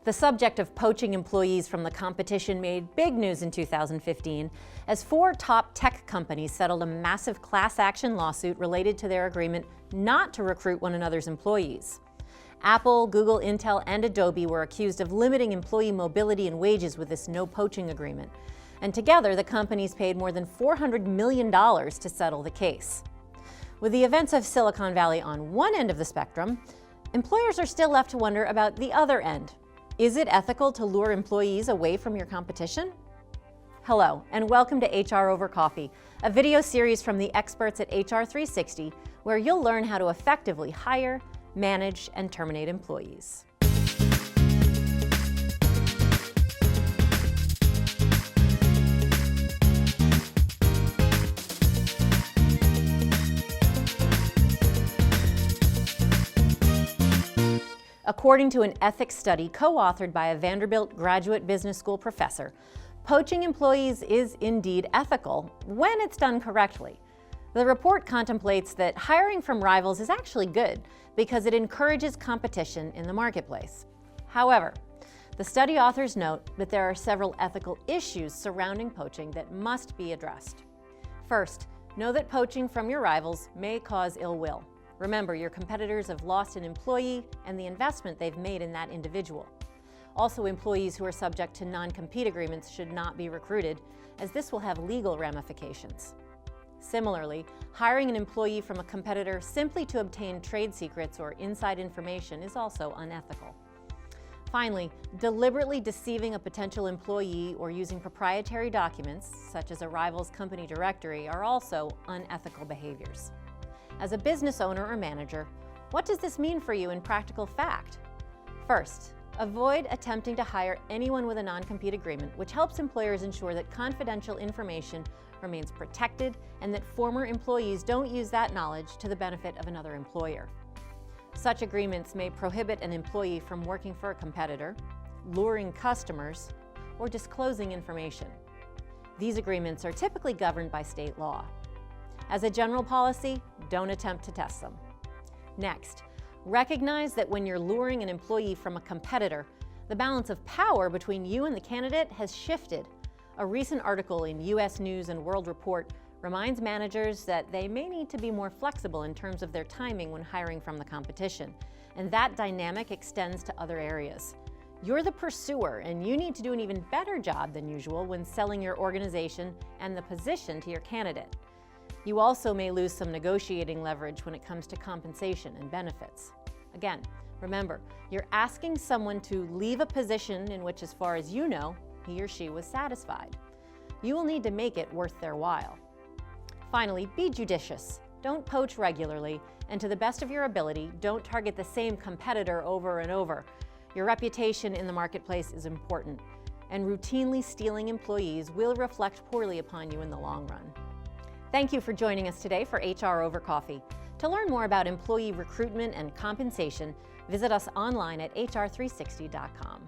The subject of poaching employees from the competition made big news in 2015 as 4 top tech companies settled a massive class action lawsuit related to their agreement not to recruit one another's employees. Apple, Google, Intel, and Adobe were accused of limiting employee mobility and wages with this no poaching agreement. And together, the companies paid more than $400 million to settle the case. With the events of Silicon Valley on one end of the spectrum, employers are still left to wonder about the other end. Is it ethical to lure employees away from your competition? Hello, and welcome to HR Over Coffee, a video series from the experts at HR 360, where you'll learn how to effectively hire, manage, and terminate employees. According to an ethics study co-authored by a Vanderbilt graduate business school professor, poaching employees is indeed ethical when it's done correctly. The report contemplates that hiring from rivals is actually good because it encourages competition in the marketplace. However, the study authors note that there are several ethical issues surrounding poaching that must be addressed. First, know that poaching from your rivals may cause ill will. Remember, your competitors have lost an employee and the investment they've made in that individual. Also, employees who are subject to non-compete agreements should not be recruited, as this will have legal ramifications. Similarly, hiring an employee from a competitor simply to obtain trade secrets or inside information is also unethical. Finally, deliberately deceiving a potential employee or using proprietary documents, such as a rival's company directory, are also unethical behaviors. As a business owner or manager, what does this mean for you in practical fact? First, avoid attempting to hire anyone with a non-compete agreement, which helps employers ensure that confidential information remains protected and that former employees don't use that knowledge to the benefit of another employer. Such agreements may prohibit an employee from working for a competitor, luring customers, or disclosing information. These agreements are typically governed by state law. As a general policy, don't attempt to test them. Next, recognize that when you're luring an employee from a competitor, the balance of power between you and the candidate has shifted. A recent article in U.S. News and World Report reminds managers that they may need to be more flexible in terms of their timing when hiring from the competition, and that dynamic extends to other areas. You're the pursuer, and you need to do an even better job than usual when selling your organization and the position to your candidate. You also may lose some negotiating leverage when it comes to compensation and benefits. Again, remember, you're asking someone to leave a position in which, as far as you know, he or she was satisfied. You will need to make it worth their while. Finally, be judicious. Don't poach regularly, and to the best of your ability, don't target the same competitor over and over. Your reputation in the marketplace is important, and routinely stealing employees will reflect poorly upon you in the long run. Thank you for joining us today for HR Over Coffee. To learn more about employee recruitment and compensation, visit us online at hr360.com.